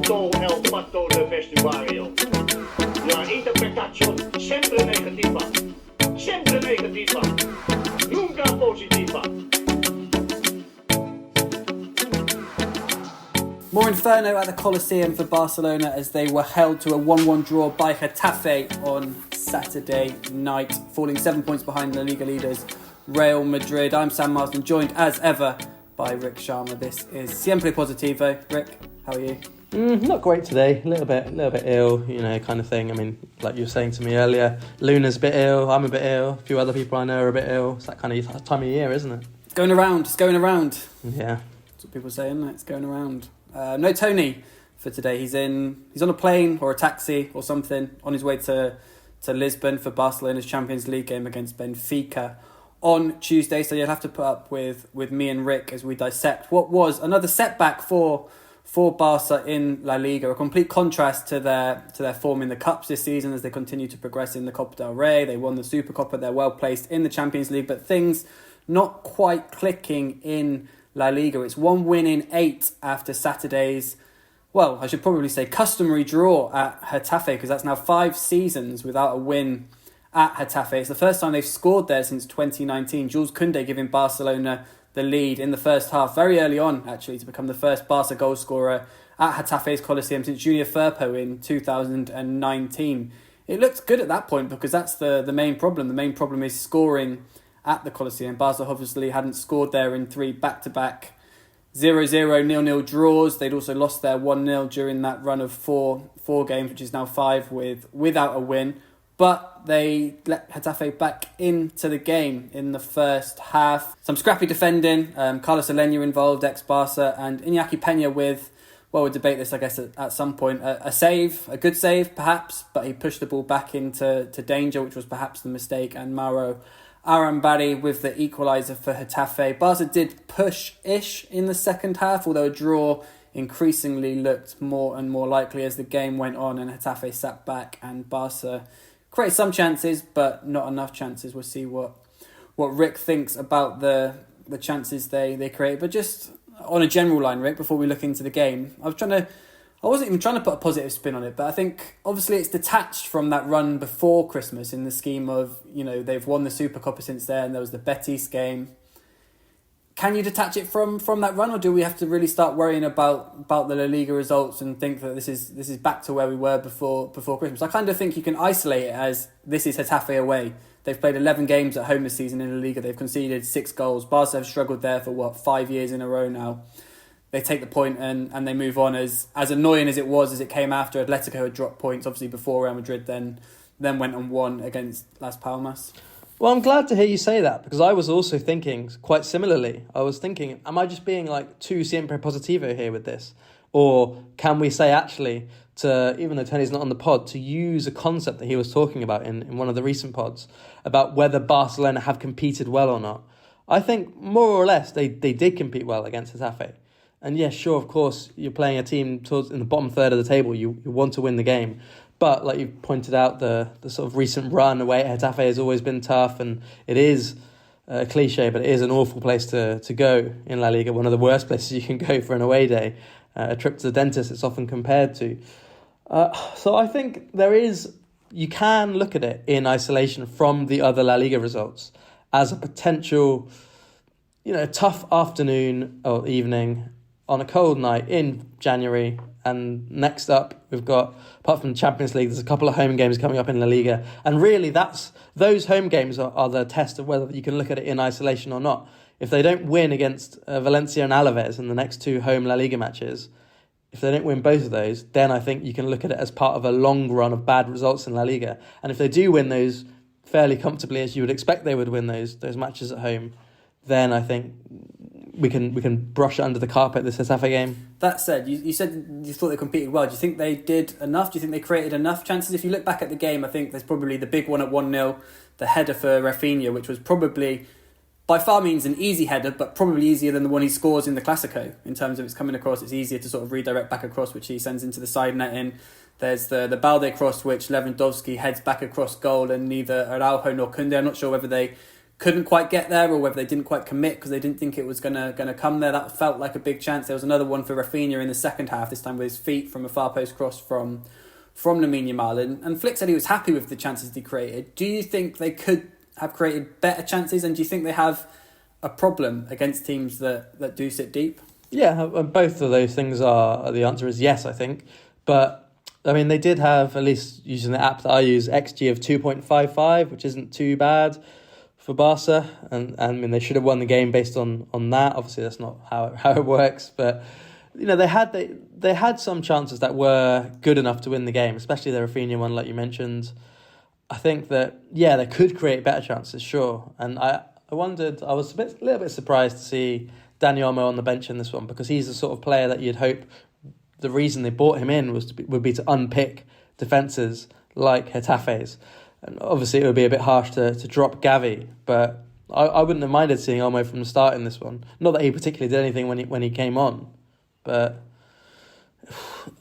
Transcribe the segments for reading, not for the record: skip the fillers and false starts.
todo el pato del vestuario. La interpretación siempre negativa, nunca positiva. More inferno at the Coliseum for Barcelona as they were held to a 1-1 draw by Getafe on Saturday night, falling 7 points behind LaLiga leaders Real Madrid. I'm Sam Marsden, joined as ever by Rick Sharma. This is Siempre Positivo. Rick, how are you? Not great today. A little bit ill, kind of thing. I mean, like you were saying to me earlier, Luna's a bit ill, I'm a bit ill, a few other people I know are a bit ill. It's that kind of time of year, isn't it? It's going around. Yeah. That's what people say, isn't it? It's going around. No Toni for today. He's on a plane or a taxi or something on his way to Lisbon for Barcelona's Champions League game against Benfica on Tuesday. So you'll have to put up with me and Rick as we dissect what was another setback for Barça in La Liga, a complete contrast to their form in the Cups this season as they continue to progress in the Copa del Rey. They won the Supercopa, they're well placed in the Champions League, but things not quite clicking in La Liga. It's 1 win in 8 after Saturday's, well, I should probably say customary draw at Getafe, because that's now 5 seasons without a win at Getafe. It's the first time they've scored there since 2019. Jules Kounde giving Barcelona the lead in the first half, very early on actually, to become the first Barca goal scorer at Getafe's Coliseum since Junior Firpo in 2019. It looked good at that point because that's the main problem. The main problem is scoring at the Coliseum. Barca obviously hadn't scored there in 3 back-to-back 0-0, 0-0 draws. They'd also lost their 1-0 during that run of four games, which is now 5 without a win. But they let Getafe back into the game in the first half. Some scrappy defending, Carles Aleña involved, ex-Barca, and Iñaki Peña with, well, we'll debate this, I guess, at some point. A save, a good save, perhaps, but he pushed the ball back into danger, which was perhaps the mistake, and Mauro Arambari with the equaliser for Getafe. Barca did push-ish in the second half, although a draw increasingly looked more and more likely as the game went on and Getafe sat back and Barca created some chances, but not enough chances. We'll see what Rick thinks about the chances they create. But just on a general line, Rick, before we look into the game, I wasn't even trying to put a positive spin on it, but I think obviously it's detached from that run before Christmas in the scheme of, they've won the Supercopa since then, there was the Betis game. Can you detach it from that run, or do we have to really start worrying about the La Liga results and think that this is back to where we were before Christmas? I kind of think you can isolate it as this is Getafe away. They've played 11 games at home this season in La Liga. They've conceded 6 goals. Barca have struggled there for 5 years in a row now. They take the point and they move on. As annoying as it came after Atletico had dropped points, obviously before Real Madrid then went and won against Las Palmas. Well, I'm glad to hear you say that, because I was also thinking quite similarly. I was thinking, am I just being like too siempre positivo here with this? Or can we say actually, even though Tony's not on the pod, to use a concept that he was talking about in one of the recent pods about whether Barcelona have competed well or not? I think more or less they did compete well against Getafe. And yes, sure, of course, you're playing a team in the bottom third of the table. You want to win the game. But like you pointed out, the sort of recent run away at Getafe has always been tough, and it is a cliche, but it is an awful place to go in La Liga, one of the worst places you can go for an away day, a trip to the dentist it's often compared to. So I think you can look at it in isolation from the other La Liga results as a potential, tough afternoon or evening on a cold night in January. And next up, we've got, apart from the Champions League, there's a couple of home games coming up in La Liga. And really, those home games are the test of whether you can look at it in isolation or not. If they don't win against Valencia and Alaves in the next 2 home La Liga matches, if they don't win both of those, then I think you can look at it as part of a long run of bad results in La Liga. And if they do win those fairly comfortably, as you would expect they would win those matches at home, then I think we can brush it under the carpet, this Getafe game. That said, you said you thought they competed well. Do you think they did enough? Do you think they created enough chances? If you look back at the game, I think there's probably the big one at 1-0, the header for Rafinha, which was probably, by far means, an easy header, but probably easier than the one he scores in the Clásico. In terms of it's coming across, it's easier to sort of redirect back across, which he sends into the side netting. There's the Balde cross, which Lewandowski heads back across goal, and neither Araujo nor Kounde, I'm not sure whether they couldn't quite get there, or whether they didn't quite commit because they didn't think it was gonna come there. That felt like a big chance. There was another one for Rafinha in the second half, this time with his feet from a far post cross from Lamine Yamal. And Flick said he was happy with the chances he created. Do you think they could have created better chances, and do you think they have a problem against teams that do sit deep? Yeah, both of those things are, the answer is yes, I think. But, I mean, they did have, at least using the app that I use, XG of 2.55, which isn't too bad for Barca. And I mean, they should have won the game based on that. Obviously, that's not how it works. But, you know, they had some chances that were good enough to win the game, especially the Rafinha one, like you mentioned. I think that, yeah, they could create better chances, sure. And I wondered, I was a little bit surprised to see Dani Olmo on the bench in this one, because he's the sort of player that you'd hope the reason they brought him in would be to unpick defences like Getafe's. And obviously it would be a bit harsh to drop Gavi, but I wouldn't have minded seeing Olmo from the start in this one. Not that he particularly did anything when he came on, but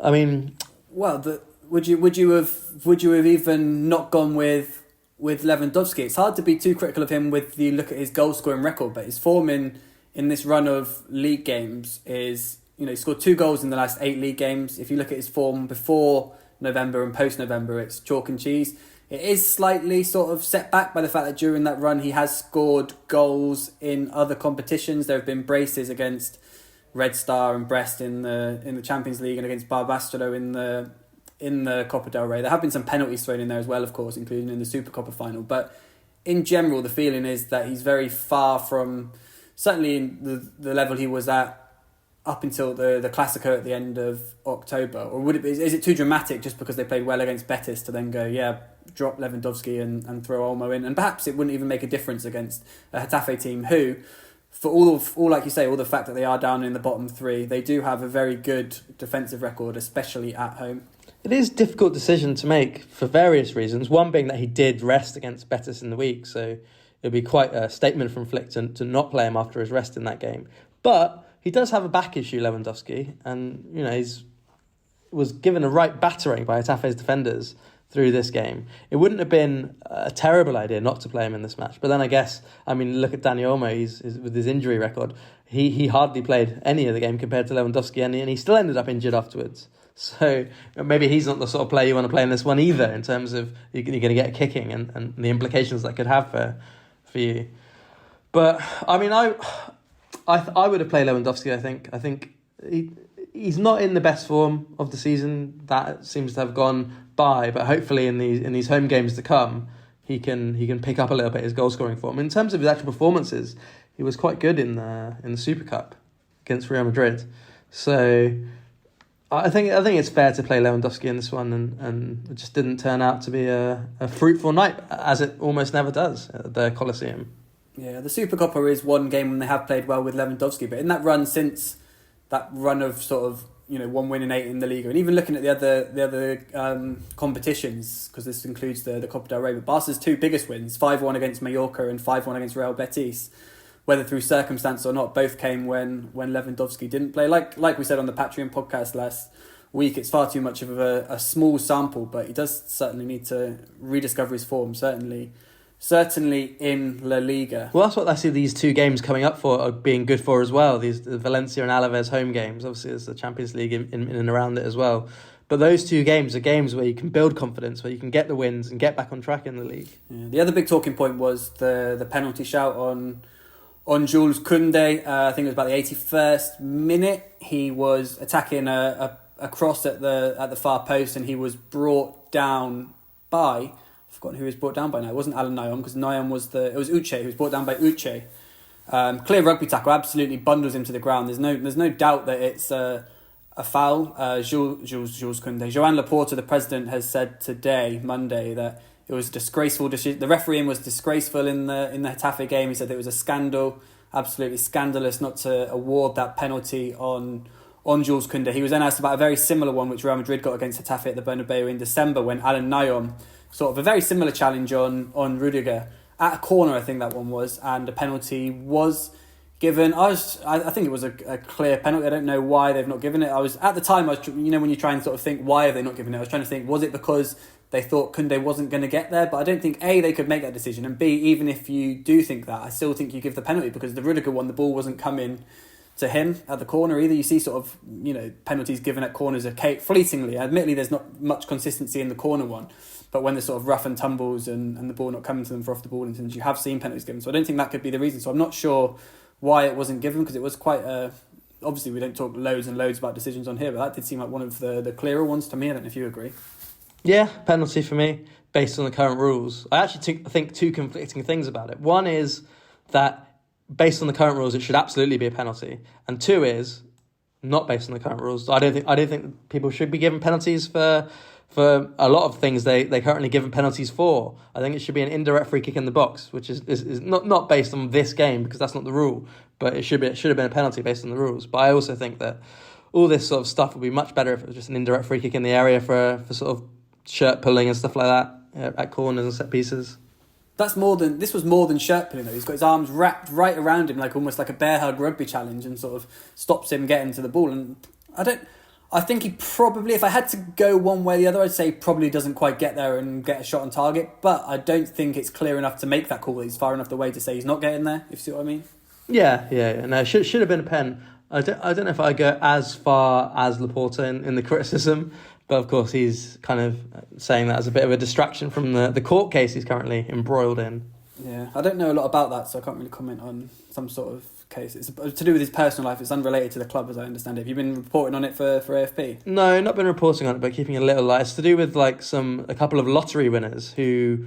I mean, well, would you have even not gone with Lewandowski? It's hard to be too critical of him with you look at his goal scoring record, but his form in this run of league games is, you know, he scored 2 goals in the last 8 league games. If you look at his form before November and post November, it's chalk and cheese. It is slightly sort of set back by the fact that during that run he has scored goals in other competitions. There have been braces against Red Star and Brest in the Champions League, and against Barbastro in the Copa del Rey. There have been some penalties thrown in there as well, of course, including in the Supercopa final. But in general, the feeling is that he's very far from, certainly in the level he was at up until the Clásico at the end of October. Or is it too dramatic just because they played well against Betis to then go, yeah, drop Lewandowski and throw Olmo in? And perhaps it wouldn't even make a difference against a Getafe team who, for all like you say, all the fact that they are down in the bottom 3, they do have a very good defensive record, especially at home. it is a difficult decision to make for various reasons. One being that he did rest against Betis in the week, so it'd be quite a statement from Flick to not play him after his rest in that game. But he does have a back issue, Lewandowski, and you know was given a right battering by Getafe's defenders through this game. It wouldn't have been a terrible idea not to play him in this match. But then I guess, I mean, look at Dani Olmo, with his injury record. He hardly played any of the game compared to Lewandowski, and he still ended up injured afterwards. So maybe he's not the sort of player you want to play in this one either, in terms of you're going to get a kicking and the implications that could have for you. But, I mean, I would have played Lewandowski, I think he's not in the best form of the season. That seems to have gone by, but hopefully in these home games to come, he can pick up a little bit his goal scoring form. In terms of his actual performances, he was quite good in the Super Cup against Real Madrid. So I think it's fair to play Lewandowski in this one, and it just didn't turn out to be a fruitful night, as it almost never does at the Coliseum. Yeah, the Supercopa is one game when they have played well with Lewandowski, but in that run since that run of sort of, you know, 1 win in 8 in the Liga, and even looking at the other competitions, because this includes the Copa del Rey, but Barca's 2 biggest wins, 5-1 against Mallorca and 5-1 against Real Betis, whether through circumstance or not, both came when Lewandowski didn't play. Like we said on the Patreon podcast last week, it's far too much of a small sample, but he does certainly need to rediscover his form, certainly in La Liga. Well, that's what I see these 2 games coming up for are being good for as well. The Valencia and Alaves home games. Obviously, there's the Champions League in and around it as well. But those 2 games are games where you can build confidence, where you can get the wins and get back on track in the league. Yeah. The other big talking point was the penalty shout on Jules Kounde. I think it was about the 81st minute. He was attacking a cross at the far post, and he was brought down by, I've forgotten who he was brought down by now. It wasn't Alan Nyom, because Nyom was it was Uche, who was brought down by Uche. Clear rugby tackle, absolutely bundles him to the ground. There's no doubt that it's a foul. Jules Kounde. Joan Laporta, the president, has said today, Monday, that it was disgraceful. The refereeing was disgraceful in the Getafe game. He said it was a scandal, absolutely scandalous, not to award that penalty on Jules Kounde. He was then asked about a very similar one which Real Madrid got against Getafe at the Bernabeu in December, when Alan Nyom, sort of a very similar challenge on Rudiger at a corner, I think that one was, and a penalty was given. I think it was a clear penalty. I don't know why they've not given it. At the time, when you try and sort of think, why have they not given it? I was trying to think, was it because they thought Kounde wasn't going to get there? But I don't think, A, they could make that decision, and B, even if you do think that, I still think you give the penalty, because the Rudiger one, the ball wasn't coming to him at the corner either. You see sort of, penalties given at corners fleetingly. Admittedly, there's not much consistency in the corner one, but when there's sort of rough and tumbles and the ball not coming to them for off the ball incidents, you have seen penalties given. So I don't think that could be the reason. So I'm not sure why it wasn't given, because it was quite obviously we don't talk loads and loads about decisions on here, but that did seem like one of the clearer ones to me. I don't know if you agree. Yeah, penalty for me, based on the current rules. I actually think two conflicting things about it. One is that based on the current rules, it should absolutely be a penalty. And two is, not based on the current rules, I don't think people should be given penalties for a lot of things they currently given penalties for. I think it should be an indirect free kick in the box, which is not based on this game, because that's not the rule, but it should have been a penalty based on the rules. But I also think that all this sort of stuff would be much better if it was just an indirect free kick in the area for sort of shirt pulling and stuff like that at corners and set pieces. This was more than shirt pulling though. He's got his arms wrapped right around him, like almost like a bear hug rugby challenge, and sort of stops him getting to the ball. And I think he probably, if I had to go one way or the other, I'd say probably doesn't quite get there and get a shot on target. But I don't think it's clear enough to make that call. He's far enough away to say he's not getting there, if you see what I mean. Yeah. No, it should have been a pen. I don't know if I go as far as Laporta in the criticism, but of course he's kind of saying that as a bit of a distraction from the court case he's currently embroiled in. Yeah, I don't know a lot about that, so I can't really comment on some sort of case. It's to do with his personal life. It's unrelated to the club, as I understand it. Have you been reporting on it for AFP? No, not been reporting on it, but keeping a little light. It's to do with like a couple of lottery winners who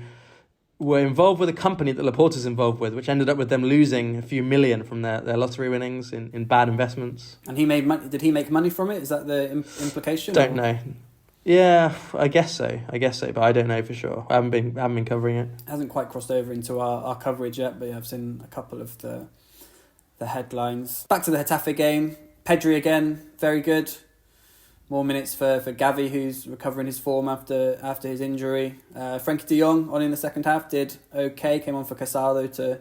were involved with a company that Laporta's involved with, which ended up with them losing a few million from their lottery winnings in bad investments. And he made money. Did he make money from it? Is that the implication? Don't know. Yeah, I guess so, but I don't know for sure. I haven't been covering it. It hasn't quite crossed over into our coverage yet, but yeah, I've seen a couple of the headlines. Back to the Getafe game. Pedri again, very good. More minutes for Gavi, who's recovering his form after his injury. Frenkie de Jong on in the second half did okay. Came on for Casado to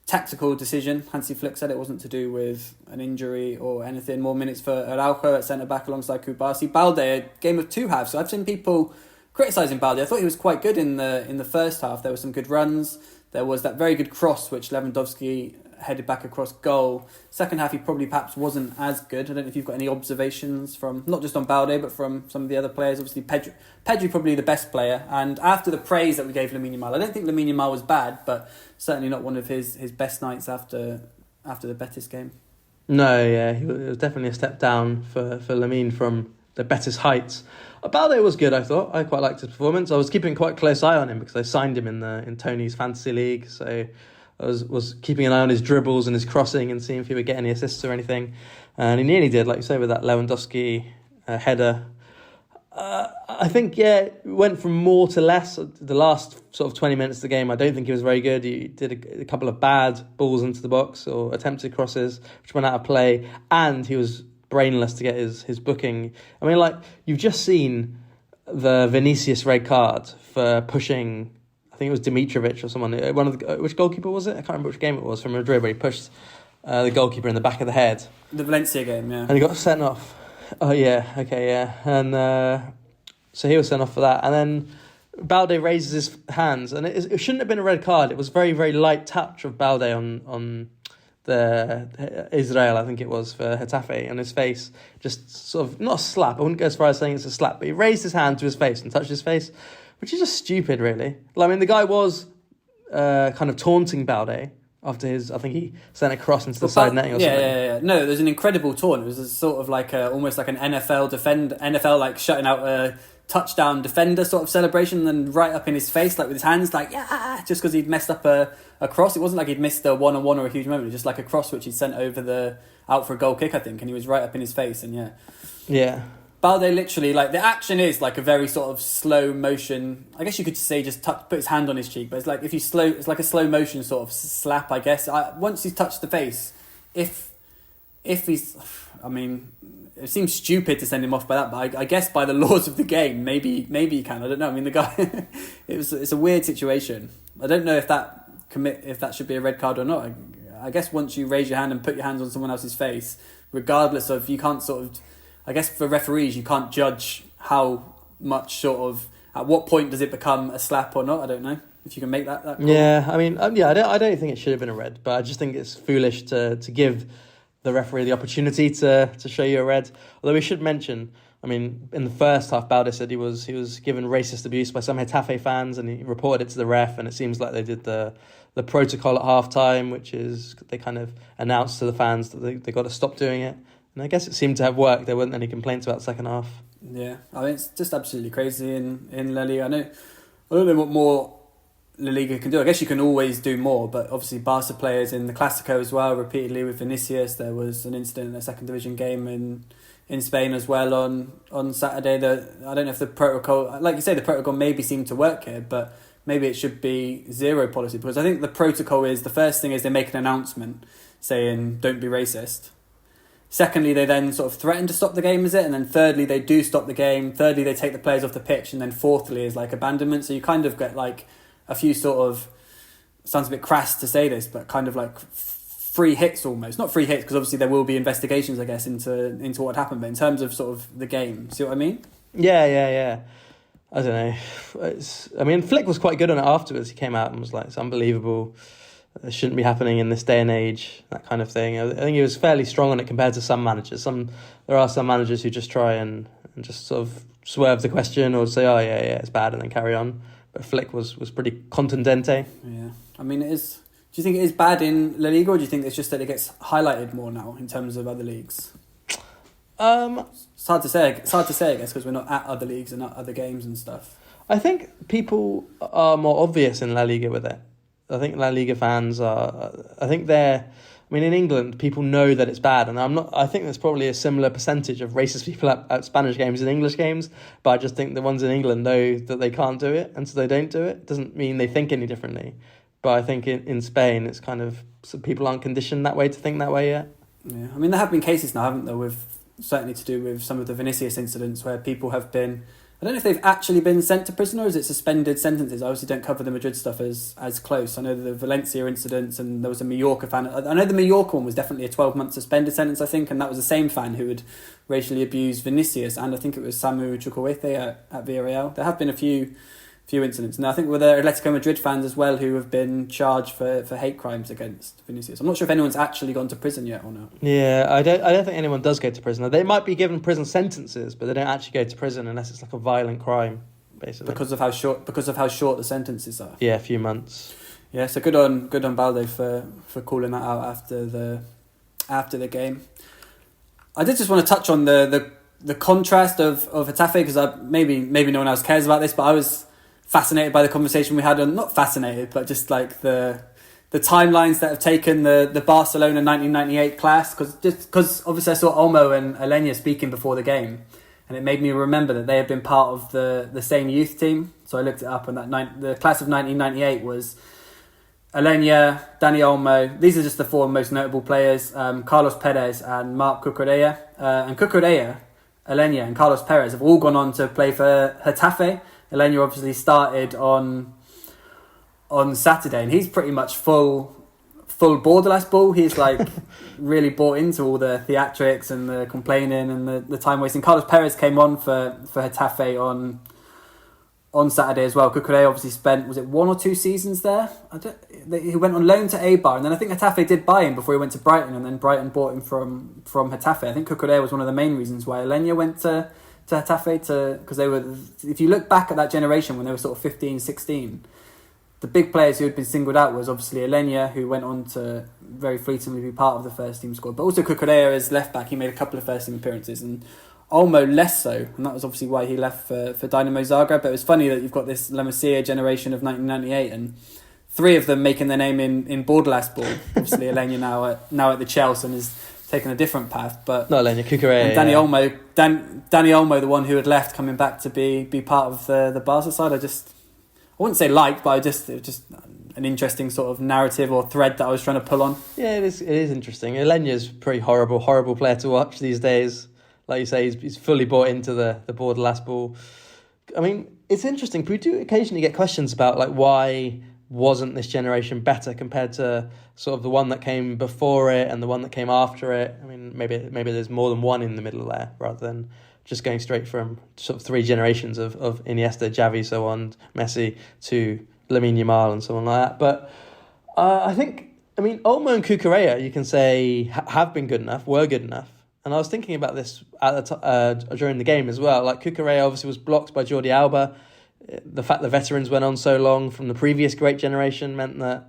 tactical decision. Hansi Flick said it wasn't to do with an injury or anything. More minutes for Araujo at centre back alongside Kubasi. Balde, a game of two halves. So I've seen people criticising Balde. I thought he was quite good in the first half. There were some good runs. There was that very good cross which Lewandowski headed back across goal. Second half, he probably perhaps wasn't as good. I don't know if you've got any observations from, not just on Balde, but from some of the other players. Obviously, Pedri probably the best player. And after the praise that we gave Lamine Yamal, I don't think Lamine Yamal was bad, but certainly not one of his best nights after the Betis game. No, yeah, it was definitely a step down for Lamine from the Betis heights. Balde was good, I thought. I quite liked his performance. I was keeping a quite close eye on him because I signed him in Toni's fantasy league, so I was keeping an eye on his dribbles and his crossing and seeing if he would get any assists or anything. And he nearly did, like you say, with that Lewandowski header. I think, it went from more to less. The last sort of 20 minutes of the game, I don't think he was very good. He did a couple of bad balls into the box or attempted crosses, which went out of play. And he was brainless to get his booking. I mean, like, you've just seen the Vinicius red card for pushing, I think it was Dimitrovic or someone. Which goalkeeper was it? I can't remember which game it was, from Madrid, where he pushed the goalkeeper in the back of the head. The Valencia game, yeah. And he got sent off. Oh, yeah, okay, yeah. And so he was sent off for that. And then Balde raises his hands. And it shouldn't have been a red card. It was very, very light touch of Balde on the Israel, I think it was, for Getafe, on his face. Just sort of, not a slap. I wouldn't go as far as saying it's a slap. But he raised his hand to his face and touched his face, which is just stupid, really. I mean, the guy was kind of taunting Balde after I think he sent a cross into the side netting or something. Yeah. No, there's an incredible taunt. It was a sort of like almost like an NFL like shutting out a touchdown defender sort of celebration, and then right up in his face, like with his hands, like, yeah, just because he'd messed up a cross. It wasn't like he'd missed a one-on-one or a huge moment. It was just like a cross which he'd sent out for a goal kick, I think, and he was right up in his face, and yeah. Yeah. Balde literally, like, the action is like a very sort of slow motion. I guess you could say just put his hand on his cheek, but it's like it's like a slow motion sort of slap, I guess. Once he's touched the face, if he's, I mean, it seems stupid to send him off by that, but I guess by the laws of the game, maybe he can. I don't know. I mean, the guy, it's a weird situation. I don't know if that should be a red card or not. I guess once you raise your hand and put your hands on someone else's face, regardless of, you can't sort of, I guess for referees, you can't judge how much sort of, at what point does it become a slap or not? I don't know if you can make that call. Yeah, I mean, I don't think it should have been a red, but I just think it's foolish to give the referee the opportunity to show you a red. Although we should mention, I mean, in the first half, Balde said he was given racist abuse by some Getafe fans, and he reported it to the ref, and it seems like they did the protocol at half-time, which is they kind of announced to the fans that they got to stop doing it. And I guess it seemed to have worked. There weren't any complaints about the second half. Yeah, I mean, it's just absolutely crazy in La Liga. I don't know what more La Liga can do. I guess you can always do more, but obviously Barca players in the Clásico as well, repeatedly with Vinicius. There was an incident in a second division game in Spain as well on Saturday. I don't know if the protocol, like you say, the protocol maybe seemed to work here, but maybe it should be zero policy, because I think the protocol is, the first thing is they make an announcement saying don't be racist. Secondly, they then sort of threaten to stop the game, is it? And then thirdly, they do stop the game. Thirdly, they take the players off the pitch. And then fourthly is like abandonment. So you kind of get like a few sort of, sounds a bit crass to say this, but kind of like free hits almost. Not free hits, because obviously there will be investigations, I guess, into what happened. But in terms of sort of the game, see what I mean? Yeah. I don't know. Flick was quite good on it afterwards. He came out and was like, it's unbelievable. It shouldn't be happening in this day and age, that kind of thing. I think he was fairly strong on it compared to some managers. There are some managers who just try and just sort of swerve the question or say, oh, yeah, it's bad, and then carry on. But Flick was pretty contundente. Yeah. I mean, it is. Do you think it is bad in La Liga, or do you think it's just that it gets highlighted more now in terms of other leagues? It's hard to say, I guess, because we're not at other leagues and not other games and stuff. I think people are more obvious in La Liga with it. I think La Liga fans are. In England, people know that it's bad, and I think there's probably a similar percentage of racist people at Spanish games and English games. But I just think the ones in England know that they can't do it, and so they don't do it. Doesn't mean they think any differently. But I think in Spain, it's kind of, so people aren't conditioned that way to think that way yet. Yeah, I mean, there have been cases now, haven't there, with certainly to do with some of the Vinicius incidents where people have been, I don't know if they've actually been sent to prison or is it suspended sentences. I obviously don't cover the Madrid stuff as close. I know the Valencia incidents, and there was a Mallorca fan. I know the Mallorca one was definitely a 12-month suspended sentence, I think, and that was the same fan who had racially abused Vinicius, and I think it was Samu Chukwueze at Villarreal. There have been a few incidents. And I think with the Atletico Madrid fans as well who have been charged for hate crimes against Vinicius. I'm not sure if anyone's actually gone to prison yet or not. Yeah, I don't think anyone does go to prison. They might be given prison sentences, but they don't actually go to prison unless it's like a violent crime, basically. Because of how short the sentences are. Yeah, a few months. Yeah, so good on Balde for calling that out after the game. I did just want to touch on the contrast of Getafe, because maybe no one else cares about this, but I was fascinated by the conversation we had on, not fascinated, but just like the timelines that have taken the Barcelona 1998 class, because obviously I saw Olmo and Aleña speaking before the game, and it made me remember that they had been part of the same youth team. So I looked it up, and the class of 1998 was Aleña, Dani Olmo. These are just the four most notable players: Carlos Perez and Marc Cucurella. And Cucurella, Aleña, and Carlos Perez have all gone on to play for Getafe. Aleña obviously started on Saturday, and he's pretty much full Bordalás ball. He's like really bought into all the theatrics and the complaining and the time wasting. Carlos Perez came on for Getafe on Saturday as well. Cucurella obviously spent, was it 1 or 2 seasons there? He went on loan to Eibar, and then I think Getafe did buy him before he went to Brighton, and then Brighton bought him from Getafe. I think Cucurella was one of the main reasons why Aleña went to Getafe, because they were, if you look back at that generation when they were sort of 15, 16, the big players who had been singled out was obviously Aleña, who went on to very fleetingly be part of the first team squad, but also Cucurella as left back. He made a couple of first team appearances, and Olmo less so, and that was obviously why he left for Dynamo Zagreb. But it was funny that you've got this La Masia generation of 1998, and 3 of them making their name in Bordalás ball. Obviously Aleña now at the Chelsea and is taken a different path, but not Aleña, Cucurella. And Dani Olmo, the one who had left, coming back to be part of the Barca side. I wouldn't say liked, but it was just an interesting sort of narrative or thread that I was trying to pull on. Yeah, it is interesting. Aleña's a pretty horrible player to watch these days. Like you say, he's fully bought into the Bordalás ball. I mean, it's interesting. We do occasionally get questions about like why wasn't this generation better compared to sort of the one that came before it and the one that came after it? I mean, maybe there's more than one in the middle there, rather than just going straight from sort of 3 generations of Iniesta, Xavi, so on, Messi, to Lamine Yamal and so on like that. But I think, Olmo and Cucurella, you can say, have been good enough, were good enough. And I was thinking about this during the game as well. Like, Cucurella obviously was blocked by Jordi Alba. The fact the veterans went on so long from the previous great generation meant that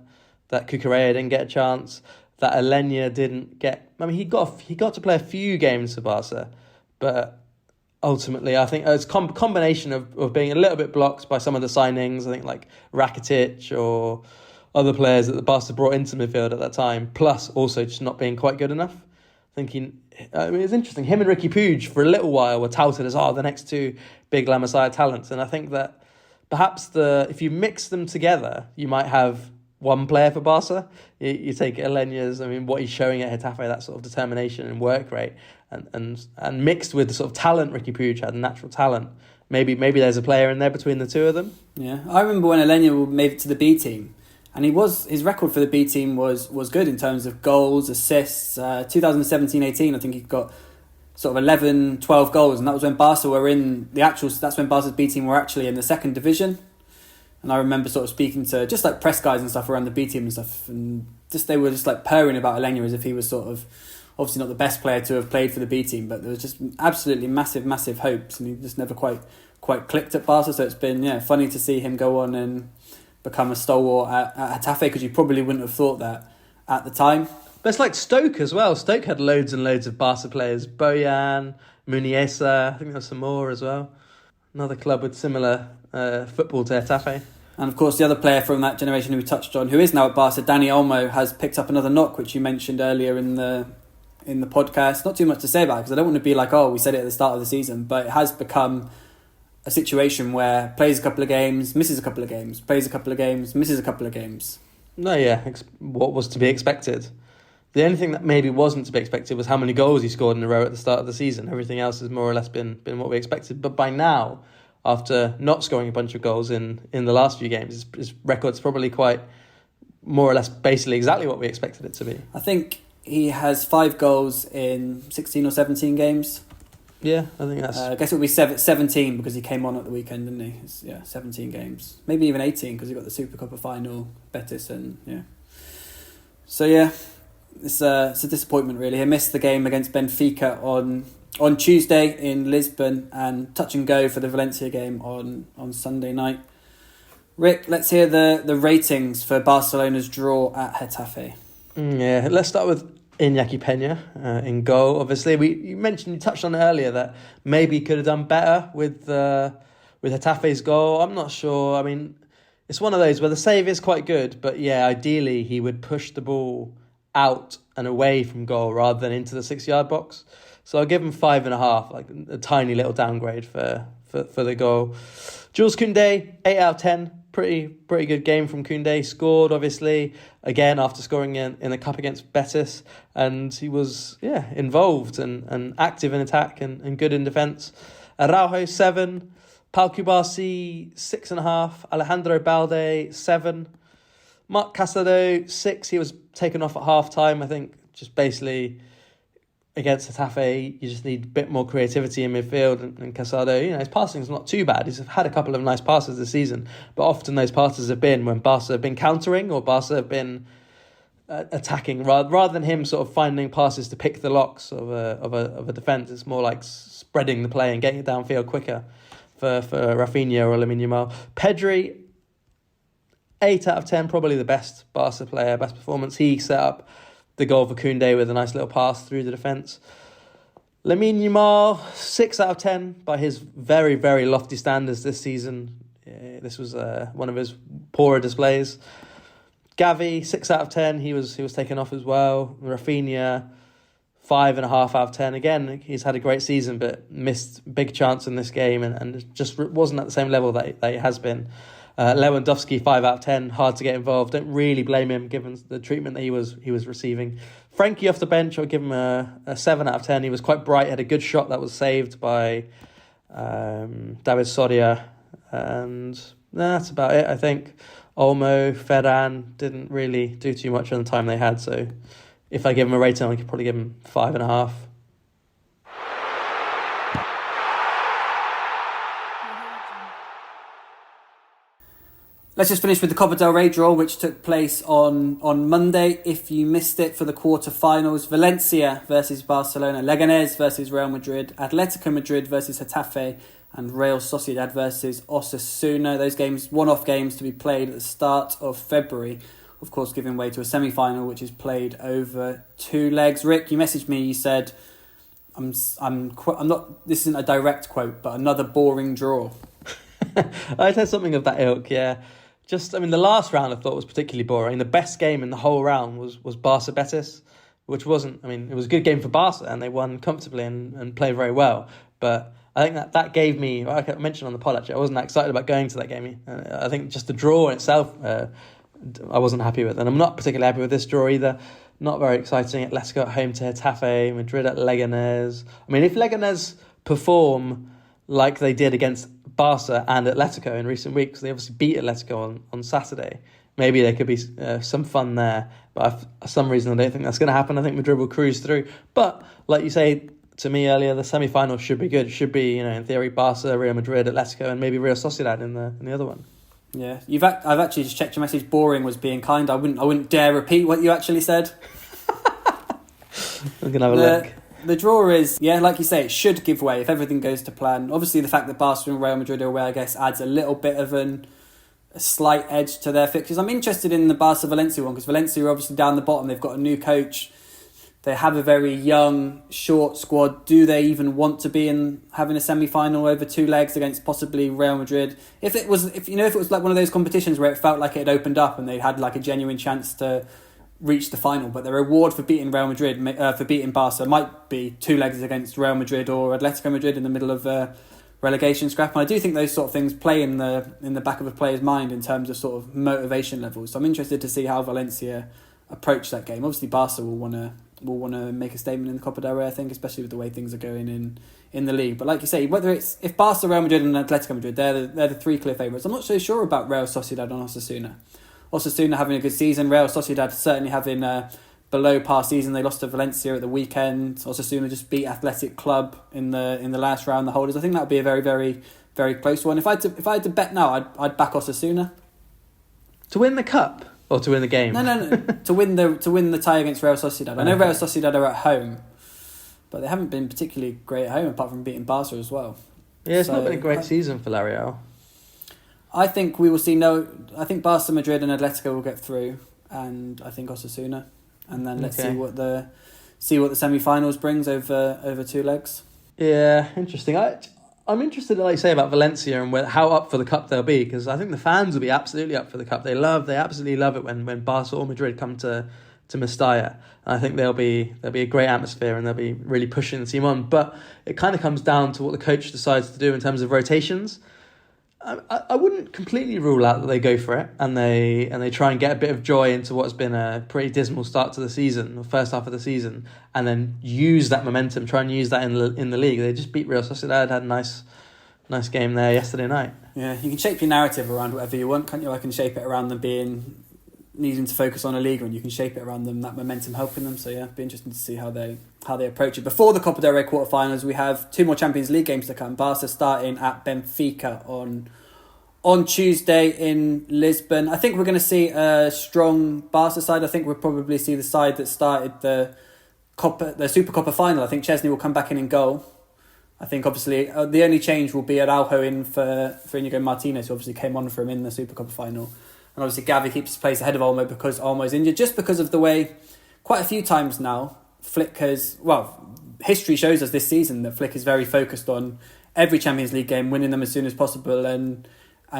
Cucurella didn't get a chance, that Aleña didn't get... he got to play a few games for Barca, but ultimately I think it's a combination of being a little bit blocked by some of the signings, I think like Rakitic or other players that the Barca brought into midfield at that time, plus also just not being quite good enough. It's interesting. Him and Ricky Puig for a little while were touted as the next 2 big La Masia talents, and I think that perhaps if you mix them together, you might have one player for Barca. You take Aleña's, what he's showing at Getafe, that sort of determination and work rate, and mixed with the sort of talent Ricky Puig had, natural talent. Maybe there's a player in there between the 2 of them. Yeah, I remember when Aleña made it to the B team. And his record for the B team was good in terms of goals, assists. 2017-18, I think he got sort of 11, 12 goals. And that was when Barca were in that's when Barca's B team were actually in the 2nd division. And I remember sort of speaking to just like press guys and stuff around the B team and stuff. And they were just like purring about Aleña as if he was sort of obviously not the best player to have played for the B team. But there was just absolutely massive, massive hopes. And he just never quite clicked at Barca. So it's been funny to see him go on and become a stalwart at Getafe, because you probably wouldn't have thought that at the time. But it's like Stoke as well. Stoke had loads and loads of Barca players. Bojan, Muniesa, I think there was some more as well. Another club with similar football to Getafe. And of course, the other player from that generation who we touched on, who is now at Barca, Dani Olmo, has picked up another knock, which you mentioned earlier in the podcast. Not too much to say about it, because I don't want to be like, we said it at the start of the season, but it has become a situation where plays a couple of games, misses a couple of games, plays a couple of games, misses a couple of games. What was to be expected? The only thing that maybe wasn't to be expected was how many goals he scored in a row at the start of the season. Everything else has more or less been what we expected. But by now, after not scoring a bunch of goals in the last few games, his record's probably quite more or less basically exactly what we expected it to be. I think he has 5 goals in 16 or 17 games. Yeah, I think that's... I guess it would be 17 because he came on at the weekend, didn't he? 17 games. Maybe even 18 because he got the Super Cup final, Betis, and So it's a disappointment really. He missed the game against Benfica on Tuesday in Lisbon, and touch and go for the Valencia game on Sunday night. Rick, let's hear the ratings for Barcelona's draw at Getafe. Let's start with Iñaki Peña in goal. Obviously, you touched on it earlier that maybe he could have done better with Getafe's goal. I'm not sure. It's one of those where the save is quite good, but ideally he would push the ball out and away from goal rather than into the 6-yard box. So I'll give him 5.5, like a tiny little downgrade for the goal. Jules Kounde, 8 out of 10. Pretty good game from Kounde. Scored, obviously, again after scoring in the cup against Betis. And he was, involved and active in attack and good in defence. Araujo, 7. Pau Cubarsí, 6.5. Alejandro Balde, 7. Marc Casado, 6. He was taken off at half-time, I think, just basically... Against Getafe, you just need a bit more creativity in midfield. And Casado, his passing is not too bad. He's had a couple of nice passes this season, but often those passes have been when Barca have been countering or Barca have been attacking, rather than him sort of finding passes to pick the locks of a defence. It's more like spreading the play and getting it downfield quicker for Rafinha or Lamine Yamal. Pedri, 8 out of 10, probably the best Barca player, best performance. He set up the goal for Kounde with a nice little pass through the defence. Lamine Yamal, 6 out of 10 by his very, very lofty standards this season. This was one of his poorer displays. Gavi, 6 out of 10. He was taken off as well. Rafinha, 5.5 out of 10. Again, he's had a great season, but missed big chance in this game and just wasn't at the same level that he has been. Lewandowski, 5 out of 10, hard to get involved. Don't really blame him given the treatment that he was receiving. Frankie off the bench, I'll give him a 7 out of 10. He was quite bright, had a good shot that was saved by David Soria. And that's about it, I think. Olmo, Ferran didn't really do too much on the time they had. So if I give him a rating, I could probably give him 5.5. Let's just finish with the Copa del Rey draw, which took place on Monday. If you missed it for the quarterfinals, Valencia versus Barcelona, Leganés versus Real Madrid, Atletico Madrid versus Getafe, and Real Sociedad versus Osasuna. Those games, one-off games to be played at the start of February. Of course, giving way to a semi-final, which is played over 2 legs. Rick, you messaged me. You said, "I'm not. This isn't a direct quote, but another boring draw." I said something of that ilk. Yeah. The last round I thought was particularly boring. The best game in the whole round was Barça Betis, which wasn't. It was a good game for Barça and they won comfortably and played very well. But I think that gave me. Like I mentioned on the pod, actually, I wasn't that excited about going to that game. I think just the draw in itself, I wasn't happy with, and I'm not particularly happy with this draw either. Not very exciting. Atletico at home to Getafe, Madrid at Leganés. If Leganés perform like they did against Barça and Atletico in recent weeks, they obviously beat Atletico on Saturday. Maybe there could be some fun there, but for some reason I don't think that's going to happen. I think Madrid will cruise through. But like you say to me earlier, the semi-final should be good. It should be, in theory, Barça, Real Madrid, Atletico, and maybe Real Sociedad in the other one. Yeah, I've actually just checked your message. Boring was being kind. I wouldn't dare repeat what you actually said. I'm gonna have a look. The draw is, like you say, it should give way if everything goes to plan. Obviously, the fact that Barca and Real Madrid are away, I guess, adds a little bit of a slight edge to their fixtures. I'm interested in the Barca-Valencia one because Valencia are obviously down the bottom. They've got a new coach. They have a very young, short squad. Do they even want to be in having a semi-final over 2 legs against possibly Real Madrid? If it was like one of those competitions where it felt like it had opened up and they had like a genuine chance to reach the final, but the reward for beating Real Madrid, for beating Barca, might be 2 legs against Real Madrid or Atletico Madrid in the middle of a relegation scrap. And I do think those sort of things play in the back of a player's mind in terms of sort of motivation levels. So I'm interested to see how Valencia approach that game. Obviously, Barca will want to make a statement in the Copa del Rey, I think, especially with the way things are going in the league. But like you say, if Barca, Real Madrid and Atletico Madrid, they're the 3 clear favourites. I'm not so sure about Real Sociedad and Osasuna. Osasuna having a good season. Real Sociedad certainly having a below par season. They lost to Valencia at the weekend. Osasuna just beat Athletic Club in the last round. The holders. I think that would be a very, very, very close one. If I had to bet now, I'd back Osasuna to win the cup or to win the game. No. to win the tie against Real Sociedad. I know Real Sociedad are at home, but they haven't been particularly great at home apart from beating Barca as well. Yeah, it's not been a great season for La Real. I think we will see I think Barca, Madrid and Atletico will get through, and I think Osasuna, and then let's see what the semi-finals brings over 2 legs. Yeah, interesting. I'm interested, like you say, about Valencia and how up for the cup they'll be, because I think the fans will be absolutely up for the cup. They absolutely love it when Barca or Madrid come to Mestalla. And I think there'll be a great atmosphere and they'll be really pushing the team on. But it kind of comes down to what the coach decides to do in terms of rotations. I wouldn't completely rule out that they go for it and they try and get a bit of joy into what's been a pretty dismal start to the season, the first half of the season, and then use that momentum, try and use that in the league. They just beat Real Sociedad, had a nice game there yesterday night. Yeah, you can shape your narrative around whatever you want, can't you? I can shape it around them needing to focus on a league, and you can shape it around them, that momentum helping them. So yeah, it'd be interesting to see how they approach it. Before the Copa del Rey quarterfinals, we have 2 more Champions League games to come. Barca starting at Benfica on Tuesday in Lisbon. I think we're going to see a strong Barca side. I think we'll probably see the side that started the Super Copa final. I think Chesney will come back in goal. I think obviously the only change will be Araujo in for Inigo Martinez, who obviously came on for him in the Super Copa final. And obviously Gavi keeps his place ahead of Olmo because Olmo's injured. Just because of the way, quite a few times now, Flick has... Well, history shows us this season that Flick is very focused on every Champions League game, winning them as soon as possible and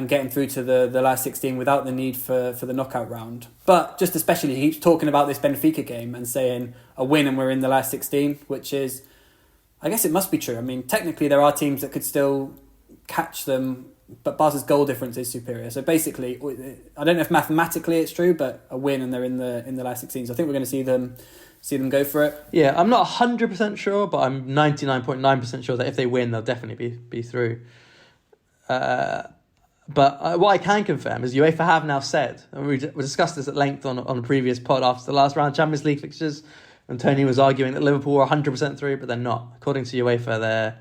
getting through to the last 16 without the need for the knockout round. But just especially, he keeps talking about this Benfica game and saying a win and we're in the last 16, which is... I guess it must be true. I mean, technically there are teams that could still catch them, but Barca's goal difference is superior. So basically, I don't know if mathematically it's true, but a win and they're in the last 16. So I think we're going to see them go for it. Yeah, I'm not 100% sure, but I'm 99.9% sure that if they win, they'll definitely be through. But what I can confirm is UEFA have now said, and we discussed this at length on a previous pod after the last round of Champions League fixtures, and Tony was arguing that Liverpool were 100% through, but they're not. According to UEFA,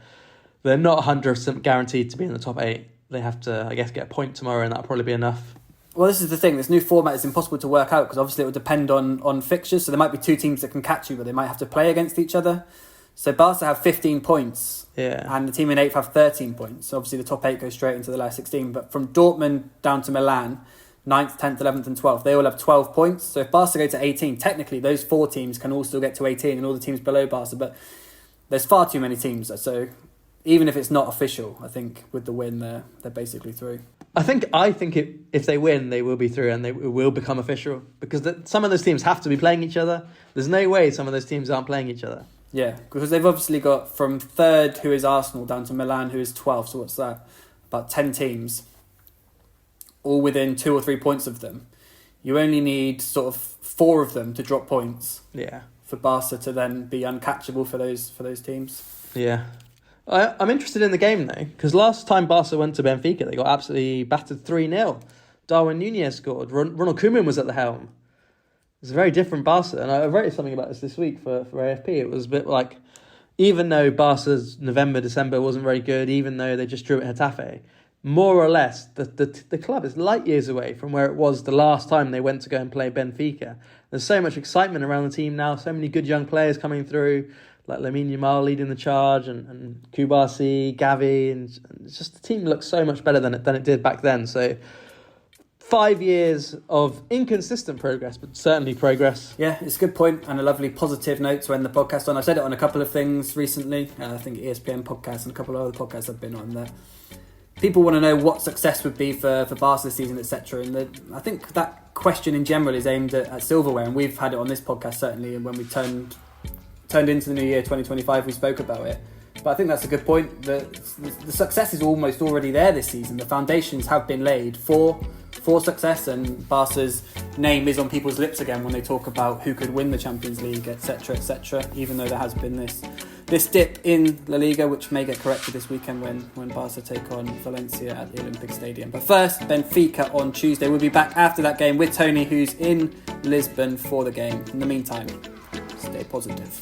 they're not 100% guaranteed to be in the top 8. They have to, I guess, get a point tomorrow, and that'll probably be enough. Well, this is the thing. This new format is impossible to work out because obviously it will depend on fixtures. So there might be two teams that can catch you, but they might have to play against each other. So Barca have 15 points, and the team in 8th have 13 points. So obviously the top 8 goes straight into the last 16. But from Dortmund down to Milan, 9th, 10th, 11th and 12th, they all have 12 points. So if Barca go to 18, technically those 4 teams can all still get to 18 and all the teams below Barca. But there's far too many teams. So even if it's not official, I think with the win, they're basically through. I think if they win, they will be through and they will become official because some of those teams have to be playing each other. There's no way some of those teams aren't playing each other. Yeah, because they've obviously got from 3rd, who is Arsenal, down to Milan, who is 12th. So what's that? About 10 teams, all within 2 or 3 points of them. You only need sort of 4 of them to drop points. Yeah. For Barca to then be uncatchable for those teams. Yeah. I'm interested in the game, though, because last time Barca went to Benfica, they got absolutely battered 3-0. Darwin Núñez scored. Ronald Koeman was at the helm. It's a very different Barca, and I wrote something about this week for AFP. It was a bit like, even though Barca's November, December wasn't very good, even though they just drew at Getafe, more or less, the club is light years away from where it was the last time they went to go and play Benfica. There's so much excitement around the team now, so many good young players coming through, like Lamine Yamal leading the charge, and Kubasi, Gavi, and it's just the team looks so much better than it did back then. So 5 years of inconsistent progress, but certainly progress. Yeah, it's a good point and a lovely positive note to end the podcast on. I said it on a couple of things recently. I think ESPN podcast and a couple of other podcasts I've been on there. People want to know what success would be for Barca this season, etc. And I think that question in general is aimed at silverware, and we've had it on this podcast certainly. And when we turned into the new year 2025, we spoke about it. But I think that's a good point. The success is almost already there this season. The foundations have been laid for success, and Barca's name is on people's lips again when they talk about who could win the Champions League, etc., etc. Even though there has been this dip in LaLiga, which may get corrected this weekend when Barca take on Valencia at the Olympic Stadium. But first, Benfica on Tuesday. We'll be back after that game with Toni, who's in Lisbon for the game. In the meantime, stay positive.